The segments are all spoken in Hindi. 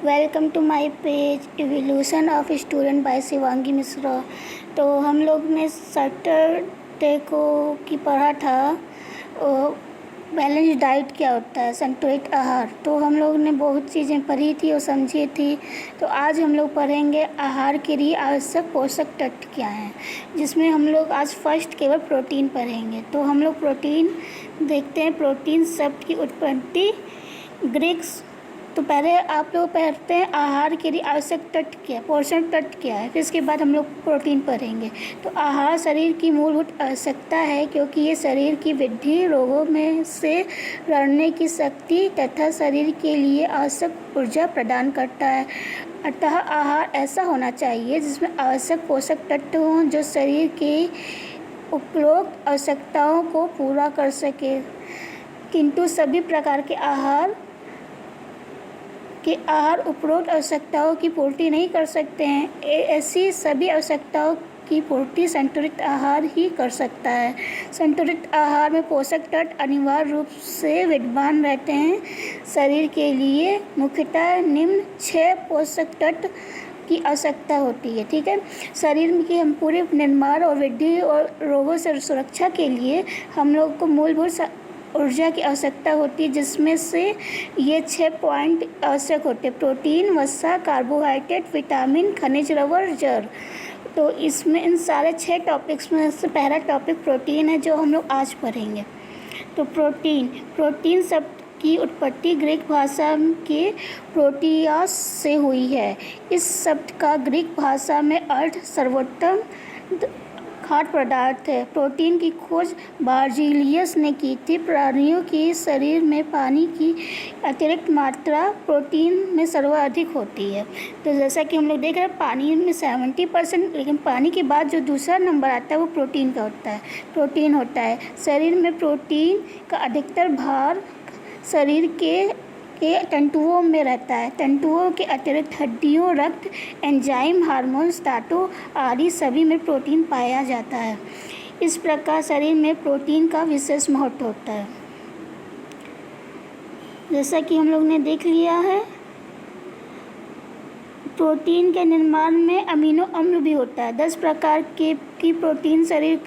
Welcome to my page evolution of student by Shivangi Mishra. तो हम लोग ने सैटरडे को की पढ़ा था बैलेंस डाइट क्या होता है, संतुलित आहार। तो हम लोग ने बहुत चीज़ें पढ़ी थी और समझी थी। तो आज हम लोग पढ़ेंगे आहार के लिए आवश्यक पोषक तत्व क्या हैं, जिसमें हम लोग आज फर्स्ट केवल प्रोटीन पढ़ेंगे। तो हम लोग प्रोटीन देखते हैं। प्रोटीन शब्द की उत्पत्ति ग्रीक। तो पहले आप लोग पढ़ते हैं आहार के लिए आवश्यक तत्व क्या है, पोषक तत्व क्या है, फिर इसके बाद हम लोग प्रोटीन पढ़ेंगे। तो आहार शरीर की मूलभूत आवश्यकता है, क्योंकि ये शरीर की वृद्धि, रोगों में से लड़ने की शक्ति तथा शरीर के लिए आवश्यक ऊर्जा प्रदान करता है। अतः आहार ऐसा होना चाहिए जिसमें आवश्यक पोषक तत्व हों, जो शरीर की उपरोक्त आवश्यकताओं को पूरा कर सके। किंतु सभी प्रकार के आहार उपरोक्त आवश्यकताओं की पूर्ति नहीं कर सकते हैं। ऐसी सभी आवश्यकताओं की पूर्ति संतुलित आहार ही कर सकता है। संतुलित आहार में पोषक तत्व अनिवार्य रूप से विद्यमान रहते हैं। शरीर के लिए मुख्यतः निम्न 6 पोषक तत्व की आवश्यकता होती है। ठीक है, शरीर की हम पूरे निर्माण और वृद्धि और रोगों से सुरक्षा के लिए हम लोग को मूलभूत ऊर्जा की आवश्यकता होती है, जिसमें से ये 6 पॉइंट आवश्यक होते हैं: प्रोटीन, वसा, कार्बोहाइड्रेट, विटामिन, खनिज, लवण, जड़। तो इसमें इन सारे 6 टॉपिक्स में से पहला टॉपिक प्रोटीन है, जो हम लोग आज पढ़ेंगे। तो प्रोटीन शब्द की उत्पत्ति ग्रीक भाषा के प्रोटियास से हुई है। इस शब्द का ग्रीक भाषा में अर्थ सर्वोत्तम खाद्य पदार्थ है। प्रोटीन की खोज बार्जिलियस ने की थी। प्राणियों के शरीर में पानी की अतिरिक्त मात्रा प्रोटीन में सर्वाधिक होती है। तो जैसा कि हम लोग देख रहे हैं, पानी में 70%, लेकिन पानी के बाद जो दूसरा नंबर आता है वो प्रोटीन का होता है। शरीर में प्रोटीन का अधिकतर भार शरीर के तंतुओं में रहता है। तंतुओं के अतिरिक्त हड्डियों, रक्त, एंजाइम, हार्मोन्स, धातु आदि सभी में प्रोटीन पाया जाता है। इस प्रकार शरीर में प्रोटीन का विशेष महत्व होता है। जैसा कि हम लोग ने देख लिया है, प्रोटीन के निर्माण में अमीनो अम्ल भी होता है। 10 प्रकार की प्रोटीन शरीर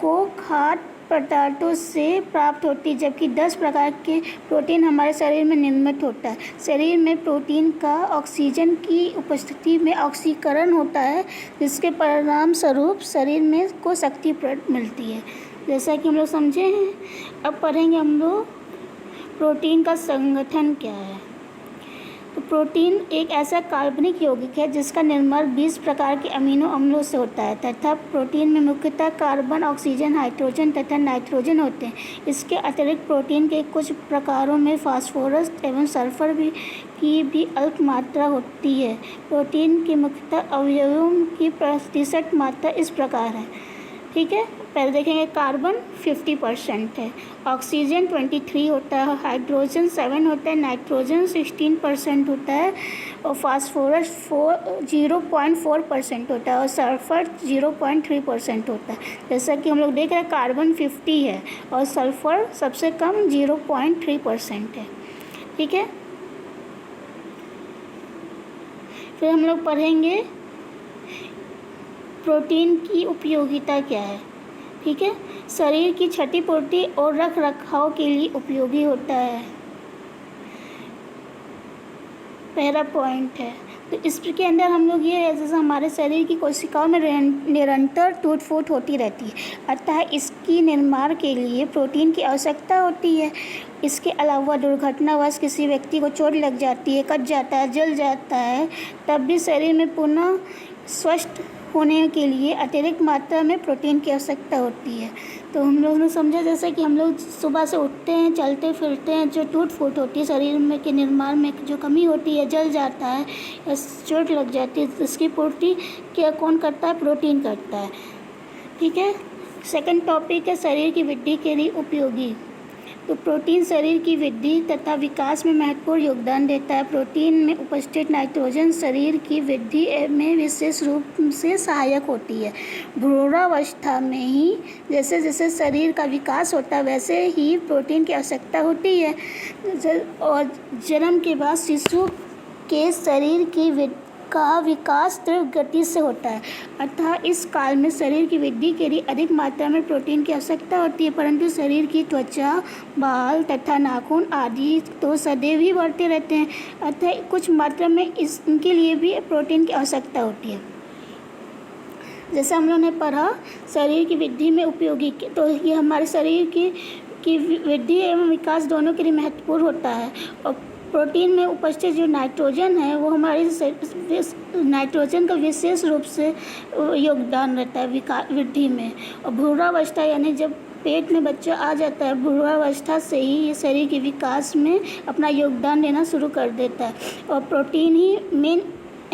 को खाद्य पदार्थों से प्राप्त होती है, जबकि 10 प्रकार के प्रोटीन हमारे शरीर में निर्मित होता है। शरीर में प्रोटीन का ऑक्सीजन की उपस्थिति में ऑक्सीकरण होता है, जिसके परिणाम स्वरूप शरीर में को शक्ति मिलती है। जैसा कि हम लोग समझे हैं। अब पढ़ेंगे हम लोग प्रोटीन का संगठन क्या है। तो प्रोटीन एक ऐसा कार्बनिक यौगिक है जिसका निर्माण 20 प्रकार के अमीनो अम्लों से होता है, तथा प्रोटीन में मुख्यतः कार्बन, ऑक्सीजन, हाइड्रोजन तथा नाइट्रोजन होते हैं। इसके अतिरिक्त प्रोटीन के कुछ प्रकारों में फास्फोरस एवं सल्फर की भी अल्प मात्रा होती है। प्रोटीन के मुख्यतः अवयवों की प्रतिशत मात्रा इस प्रकार है। ठीक है, पहले देखेंगे। कार्बन 50% है, ऑक्सीजन 23 होता है, हाइड्रोजन 7 होता है, नाइट्रोजन 16% होता है, और फास्फोरस 0.4% होता है, और सल्फर 0.3% होता है। जैसा कि हम लोग देख रहे हैं, कार्बन 50 है और सल्फर सबसे कम 0.3% है। ठीक है, फिर हम लोग पढ़ेंगे प्रोटीन की उपयोगिता क्या है। ठीक है, शरीर की क्षतिपूर्ति और रख रखाव के लिए उपयोगी होता है, पहला पॉइंट है। तो इसके अंदर हम लोग ये है, जैसे हमारे शरीर की कोशिकाओं में निरंतर टूट फूट होती रहती है, अतः इसकी निर्माण के लिए प्रोटीन की आवश्यकता होती है। इसके अलावा दुर्घटनावश किसी व्यक्ति को चोट लग जाती है, कट जाता है, जल जाता है, तब भी शरीर में पुनः स्वस्थ होने के लिए अतिरिक्त मात्रा में प्रोटीन की आवश्यकता होती है। तो हम लोग ने समझा, जैसे कि हम लोग सुबह से उठते हैं, चलते फिरते हैं, जो टूट फूट होती है शरीर में के निर्माण में जो कमी होती है, जल जाता है या चोट लग जाती है, इसकी पूर्ति क्या कौन करता है? प्रोटीन करता है। ठीक है, सेकंड टॉपिक है शरीर की वृद्धि के लिए उपयोगी। तो प्रोटीन शरीर की वृद्धि तथा विकास में महत्वपूर्ण योगदान देता है। प्रोटीन में उपस्थित नाइट्रोजन शरीर की वृद्धि में विशेष रूप से सहायक होती है। भ्रूणावस्था में ही जैसे जैसे शरीर का विकास होता है, वैसे ही प्रोटीन की आवश्यकता होती है। और जन्म के बाद शिशु के शरीर का विकास तीव्र गति से होता है, अतः इस काल में शरीर की वृद्धि के लिए अधिक मात्रा में प्रोटीन की आवश्यकता होती है। परंतु शरीर की त्वचा, बाल तथा नाखून आदि तो सदैव ही बढ़ते रहते हैं, अतः कुछ मात्रा में इनके लिए भी प्रोटीन की आवश्यकता होती है। जैसे हम लोगों ने पढ़ा शरीर की वृद्धि में उपयोगी, तो ये हमारे शरीर की वृद्धि एवं विकास दोनों के लिए महत्वपूर्ण होता है। और प्रोटीन में उपस्थित जो नाइट्रोजन है वो हमारे नाइट्रोजन का विशेष रूप से योगदान रहता है वृद्धि में। और भ्रूणावस्था यानी जब पेट में बच्चा आ जाता है, भ्रूणावस्था से ही ये शरीर के विकास में अपना योगदान देना शुरू कर देता है। और प्रोटीन ही मेन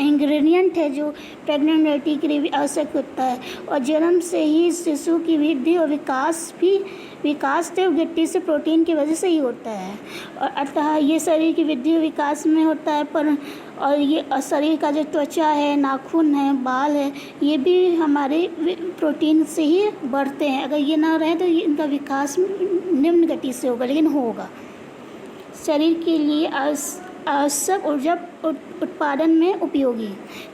इंग्रेडिएंट है जो प्रेग्नेंट लेडी के लिए भी आवश्यक होता है। और जन्म से ही शिशु की वृद्धि और विकास तीव्र गति से प्रोटीन की वजह से ही होता है। और अतः ये शरीर की वृद्धि और विकास में होता है। और ये शरीर का जो त्वचा है, नाखून है, बाल है, ये भी हमारे प्रोटीन से ही बढ़ते हैं। अगर ये ना रहे तो इनका विकास निम्न गति से होगा, लेकिन होगा। शरीर के लिए आवश्यक ऊर्जा उत्पादन में उपयोगी,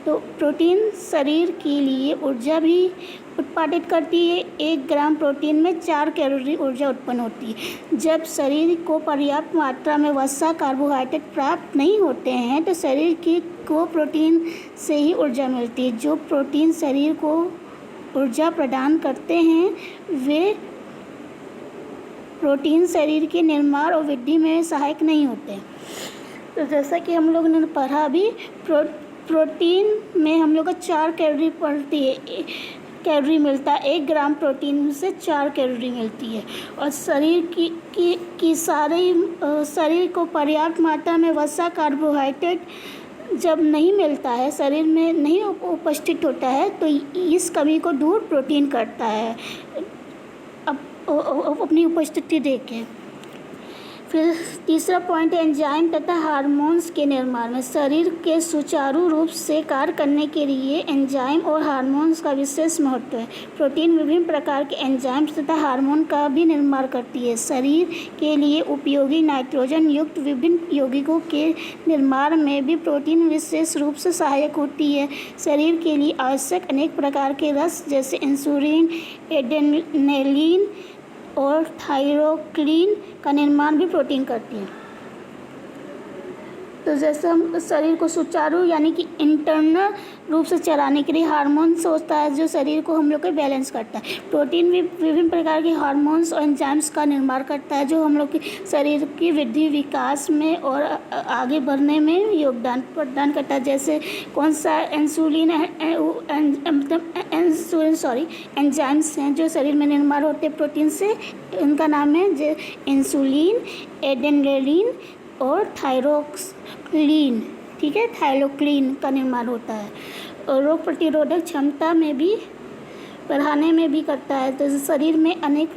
तो प्रोटीन शरीर के लिए ऊर्जा भी उत्पादित करती है। 1 ग्राम प्रोटीन में 4 कैलोरी ऊर्जा उत्पन्न होती है। जब शरीर को पर्याप्त मात्रा में वसा, कार्बोहाइड्रेट प्राप्त नहीं होते हैं तो शरीर को प्रोटीन से ही ऊर्जा मिलती है। जो प्रोटीन शरीर को ऊर्जा प्रदान करते हैं वे प्रोटीन शरीर के निर्माण और वृद्धि में सहायक नहीं होते। तो जैसा कि हम लोगों ने पढ़ा भी, प्रोटीन में हम लोग को 4 कैलोरी मिलता है। 1 ग्राम प्रोटीन से 4 कैलोरी मिलती है। और शरीर को पर्याप्त मात्रा में वसा, कार्बोहाइड्रेट जब नहीं मिलता है, शरीर में नहीं उपस्थित होता है, तो इस कमी को दूर प्रोटीन करता है अपनी उपस्थिति देके। फिर तीसरा पॉइंट है एंजाइम तथा हार्मोन्स के निर्माण में। शरीर के सुचारू रूप से कार्य करने के लिए एंजाइम और हार्मोन्स का विशेष महत्व है। प्रोटीन विभिन्न प्रकार के एंजाइम्स तथा हार्मोन का भी निर्माण करती है। शरीर के लिए उपयोगी नाइट्रोजन युक्त विभिन्न यौगिकों के निर्माण में भी प्रोटीन विशेष रूप से सहायक होती है। शरीर के लिए आवश्यक अनेक प्रकार के रस जैसे इंसुलिन, एड्रेनलिन और थायरोक्सिन का निर्माण भी प्रोटीन करती है। तो जैसे हम शरीर को सुचारू यानी कि इंटरनल रूप से चलाने के लिए हार्मोन्स होता है जो शरीर को हम लोग को बैलेंस करता है। प्रोटीन भी विभिन्न प्रकार के हार्मोन्स और एंजाइम्स का निर्माण करता है जो हम लोग के शरीर की वृद्धि, विकास में और आगे बढ़ने में योगदान प्रदान करता है। जैसे कौन सा एंजाइम्स हैं जो शरीर में निर्माण होते हैं प्रोटीन से, उनका नाम है जो इंसुलिन, एड्रेनलिन और थायरोक्सिन। ठीक है, थायरोक्सिन का निर्माण होता है। और रोग प्रतिरोधक क्षमता में भी बढ़ाने में भी करता है। तो शरीर में अनेक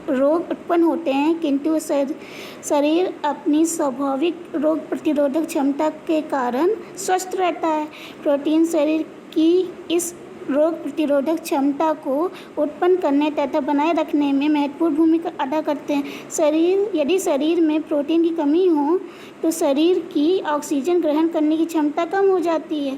रोग उत्पन्न होते हैं, किंतु शरीर अपनी स्वाभाविक रोग प्रतिरोधक क्षमता के कारण स्वस्थ रहता है। प्रोटीन शरीर की इस रोग प्रतिरोधक क्षमता को उत्पन्न करने तथा बनाए रखने में महत्वपूर्ण भूमिका अदा करते हैं। यदि शरीर में प्रोटीन की कमी हो तो शरीर की ऑक्सीजन ग्रहण करने की क्षमता कम हो जाती है।